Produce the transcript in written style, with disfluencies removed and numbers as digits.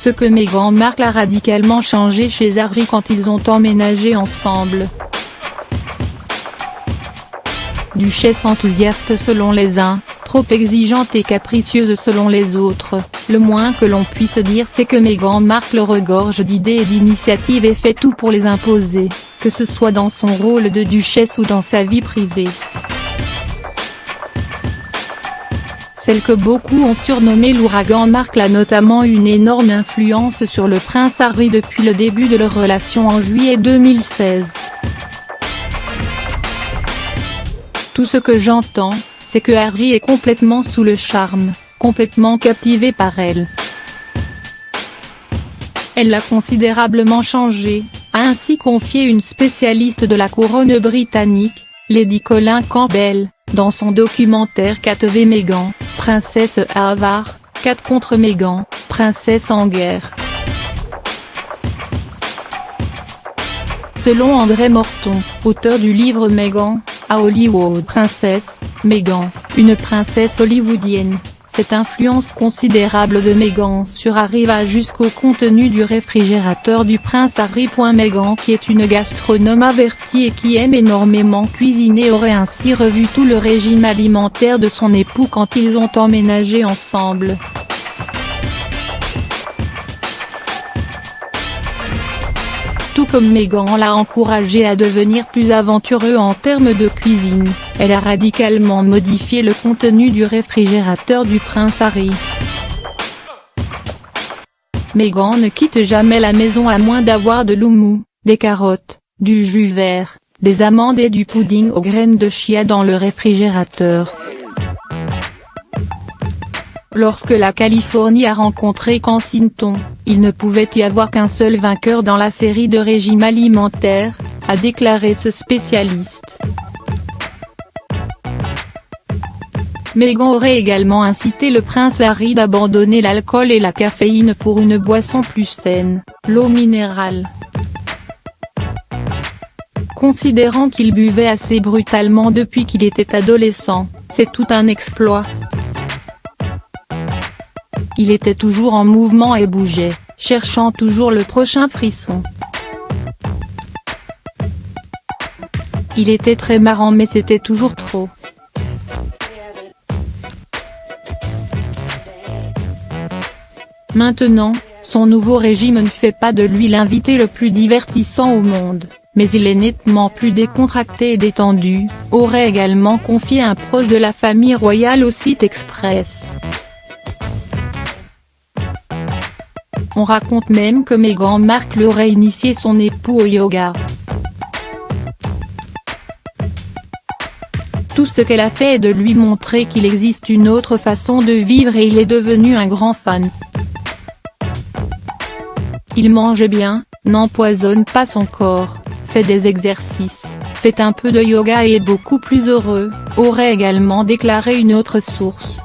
Ce que Meghan Markle a radicalement changé chez Harry quand ils ont emménagé ensemble. Duchesse enthousiaste selon les uns, trop exigeante et capricieuse selon les autres, le moins que l'on puisse dire c'est que Meghan Markle regorge d'idées et d'initiatives et fait tout pour les imposer, que ce soit dans son rôle de duchesse ou dans sa vie privée. Celle que beaucoup ont surnommée l'ouragan Markle a notamment une énorme influence sur le prince Harry depuis le début de leur relation en juillet 2016. Tout ce que j'entends, c'est que Harry est complètement sous le charme, complètement captivé par elle. Elle l'a considérablement changé, a ainsi confié une spécialiste de la couronne britannique, Lady Colin Campbell, dans son documentaire 4V Meghan, princesse Harvard, 4 contre Meghan, princesse en guerre. Selon André Morton, auteur du livre Meghan, à Hollywood Princess, Meghan, une princesse hollywoodienne, cette influence considérable de Meghan sur Harry va jusqu'au contenu du réfrigérateur du prince Harry. Meghan, qui est une gastronome avertie et qui aime énormément cuisiner, aurait ainsi revu tout le régime alimentaire de son époux quand ils ont emménagé ensemble. Tout comme Meghan l'a encouragé à devenir plus aventureux en termes de cuisine, elle a radicalement modifié le contenu du réfrigérateur du prince Harry. Meghan ne quitte jamais la maison à moins d'avoir de l'houmous, des carottes, du jus vert, des amandes et du pudding aux graines de chia dans le réfrigérateur. Lorsque la Californie a rencontré Kensington, il ne pouvait y avoir qu'un seul vainqueur dans la série de régimes alimentaires, a déclaré ce spécialiste. Meghan aurait également incité le prince Harry d'abandonner l'alcool et la caféine pour une boisson plus saine, l'eau minérale. Considérant qu'il buvait assez brutalement depuis qu'il était adolescent, c'est tout un exploit. Il était toujours en mouvement et bougeait, cherchant toujours le prochain frisson. Il était très marrant mais c'était toujours trop. Maintenant, son nouveau régime ne fait pas de lui l'invité le plus divertissant au monde, mais il est nettement plus décontracté et détendu, aurait également confié un proche de la famille royale au site Express. On raconte même que Meghan Markle aurait initié son époux au yoga. Tout ce qu'elle a fait est de lui montrer qu'il existe une autre façon de vivre et il est devenu un grand fan. Il mange bien, n'empoisonne pas son corps, fait des exercices, fait un peu de yoga et est beaucoup plus heureux, aurait également déclaré une autre source.